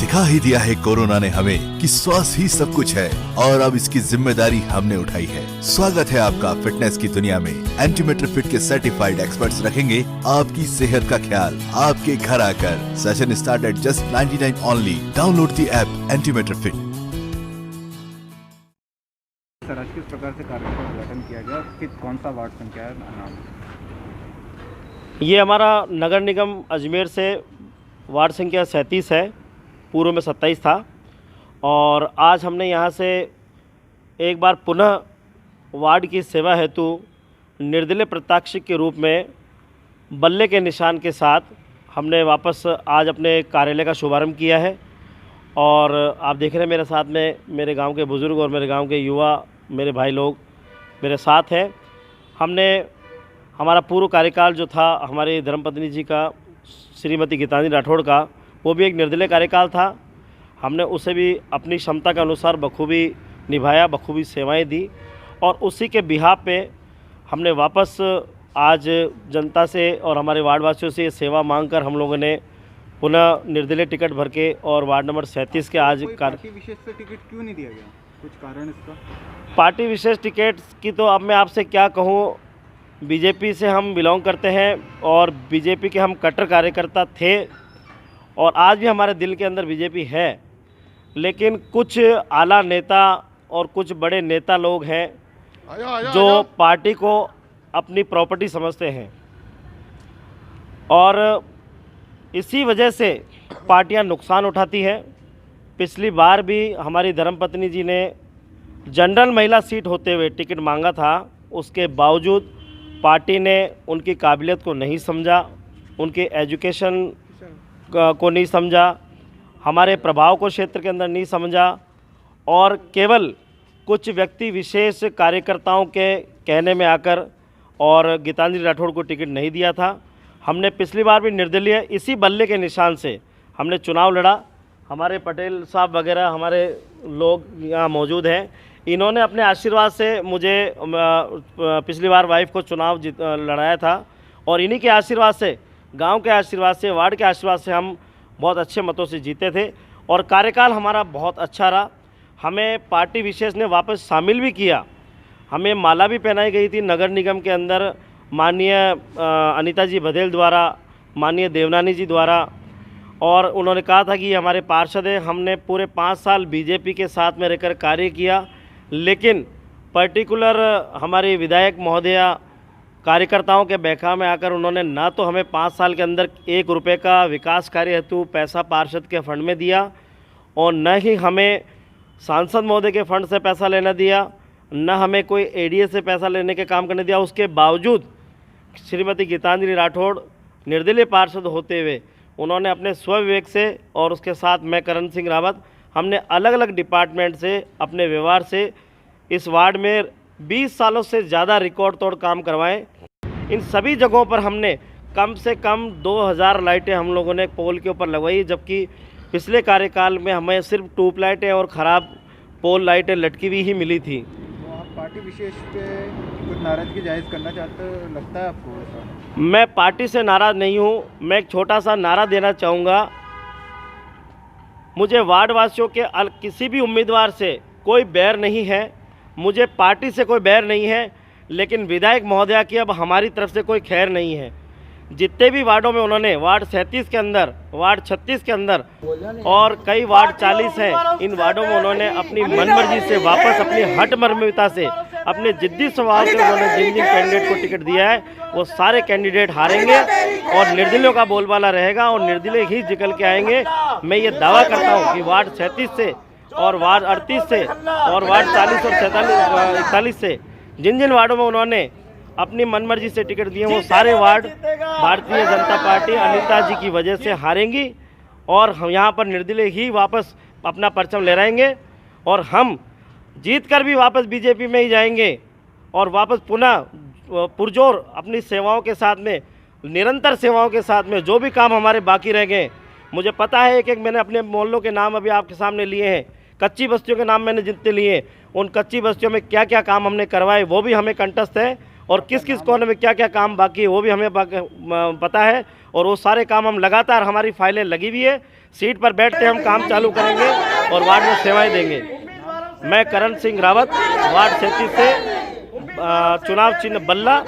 सिखा ही दिया है कोरोना ने हमें कि स्वास्थ्य ही सब कुछ है और अब इसकी जिम्मेदारी हमने उठाई है। स्वागत है आपका फिटनेस की दुनिया में। एंटीमीटर फिट के सर्टिफाइड एक्सपर्ट्स रखेंगे आपकी सेहत का ख्याल आपके घर आकर। Session start at just 99 only. Download the app एंटीमीटर फिट। सर, आज किस प्रकार से कार्यक्रम का उद्घाटन किया गया और कौन सा वार्ड संख्या है नाम? ये हमारा नगर निगम अजमेर से वार्ड संख्या 37 है, पूर्व में 27 था। और आज हमने यहाँ से एक बार पुनः वार्ड की सेवा हेतु निर्दलीय प्रत्याशी के रूप में बल्ले के निशान के साथ हमने वापस आज अपने कार्यालय का शुभारंभ किया है। और आप देख रहे हैं मेरे साथ में मेरे गांव के बुज़ुर्ग और मेरे गांव के युवा, मेरे भाई लोग मेरे साथ हैं। हमने हमारा पूर्व कार्यकाल जो था हमारी धर्मपत्नी जी का, श्रीमती गीतांजलि राठौड़ का, वो भी एक निर्दलीय कार्यकाल था। हमने उसे भी अपनी क्षमता के अनुसार बखूबी निभाया, बखूबी सेवाएं दी और उसी के बिहाफ पे हमने वापस आज जनता से और हमारे वार्ड वासियों से ये सेवा मांगकर हम लोगों ने पुनः निर्दलीय टिकट भर के और वार्ड नंबर 37 के आज पार्टी विशेष से टिकट क्यों नहीं दिया गया? कुछ कारण इसका? पार्टी विशेष टिकट की तो अब मैं आपसे क्या कहूँ। बीजेपी से हम बिलोंग करते हैं और बीजेपी के हम कट्टर कार्यकर्ता थे और आज भी हमारे दिल के अंदर बीजेपी है। लेकिन कुछ आला नेता और कुछ बड़े नेता लोग हैं जो पार्टी को अपनी प्रॉपर्टी समझते हैं और इसी वजह से पार्टियां नुकसान उठाती हैं। पिछली बार भी हमारी धर्मपत्नी जी ने जनरल महिला सीट होते हुए टिकट मांगा था, उसके बावजूद पार्टी ने उनकी काबिलियत को नहीं समझा, उनके एजुकेशन को नहीं समझा, हमारे प्रभाव को क्षेत्र के अंदर नहीं समझा और केवल कुछ व्यक्ति विशेष कार्यकर्ताओं के कहने में आकर और गीतांजलि राठौड़ को टिकट नहीं दिया था। हमने पिछली बार भी निर्दलीय इसी बल्ले के निशान से हमने चुनाव लड़ा। हमारे पटेल साहब वगैरह हमारे लोग यहाँ मौजूद हैं। इन्होंने अपने आशीर्वाद से मुझे पिछली बार वाइफ को चुनाव लड़ाया था और इन्हीं के आशीर्वाद से, गांव के आशीर्वाद से, वार्ड के आशीर्वाद से हम बहुत अच्छे मतों से जीते थे और कार्यकाल हमारा बहुत अच्छा रहा। हमें पार्टी विशेष ने वापस शामिल भी किया। हमें माला भी पहनाई गई थी नगर निगम के अंदर माननीय अनीता जी बघेल द्वारा, माननीय देवनानी जी द्वारा, और उन्होंने कहा था कि ये हमारे पार्षद हैं। हमने पूरे 5 साल बीजेपी के साथ में रहकर कार्य किया, लेकिन पर्टिकुलर हमारी विधायक महोदया कार्यकर्ताओं के बहकावे में आकर उन्होंने ना तो हमें 5 साल के अंदर 1 रुपये का विकास कार्य हेतु पैसा पार्षद के फंड में दिया और न ही हमें सांसद महोदय के फंड से पैसा लेना दिया, न हमें कोई एडीए से पैसा लेने के काम करने दिया। उसके बावजूद श्रीमती गीतांजलि राठौड़ निर्दलीय पार्षद होते हुए उन्होंने अपने स्वविवेक से और उसके साथ मैं करण सिंह रावत, हमने अलग अलग डिपार्टमेंट से अपने व्यवहार से इस वार्ड में 20 सालों से ज़्यादा रिकॉर्ड तोड़ काम करवाएं। इन सभी जगहों पर हमने कम से कम 2000 लाइटें हम लोगों ने पोल के ऊपर लगवाई, जबकि पिछले कार्यकाल में हमें सिर्फ ट्यूब लाइटें और ख़राब पोल लाइटें लटकी हुई ही मिली थी। तो आप पार्टी विशेष पे कुछ नाराज़गी जाहिर करना चाहते हो, लगता है आपको ऐसा? मैं पार्टी से नाराज़ नहीं हूँ। मैं एक छोटा सा नारा देना चाहूँगा। मुझे वार्ड वासियों के किसी भी उम्मीदवार से कोई बैर नहीं है, मुझे पार्टी से कोई बैर नहीं है, लेकिन विधायक महोदया की अब हमारी तरफ से कोई खैर नहीं है। जितने भी वार्डों में उन्होंने वार्ड 37 के अंदर, वार्ड 36 के अंदर और कई वार्ड 40 हैं, इन वार्डों में उन्होंने अपनी मनमर्जी से वापस अपनी हठमर्मिता से, अपने जिद्दी स्वभाव से उन्होंने जिन जिन कैंडिडेट को टिकट दिया है वो सारे कैंडिडेट हारेंगे और निर्दलीयों का बोलबाला रहेगा और निर्दलीय ही निकल के आएंगे। मैं ये दावा करता हूँ कि वार्ड 37 से और वार्ड 38 से और वार्ड 40 और 41 से जिन जिन वार्डों में उन्होंने अपनी मनमर्जी से टिकट दिए वो सारे वार्ड भारतीय जनता पार्टी अनीता जी की वजह से हारेंगी और हम यहाँ पर निर्दलीय ही वापस अपना परचम लहराएंगे और हम जीत कर भी वापस बीजेपी में ही जाएंगे और वापस पुनः पुरजोर अपनी सेवाओं के साथ में, निरंतर सेवाओं के साथ में जो भी काम हमारे बाकी रह गए, मुझे पता है एक एक मैंने अपने मोहल्लों के नाम अभी आपके सामने लिए हैं, कच्ची बस्तियों के नाम मैंने जितने लिए, उन कच्ची बस्तियों में क्या क्या काम हमने करवाए वो भी हमें कंठस्थ है और किस किस कोने में क्या क्या काम बाकी है वो भी हमें पता है, और वो सारे काम हम लगातार, हमारी फाइलें लगी हुई है, सीट पर बैठते हम काम चालू करेंगे और वार्ड में सेवाएं देंगे। मैं करण सिंह रावत, वार्ड 37 से, चुनाव चिन्ह बल्ला,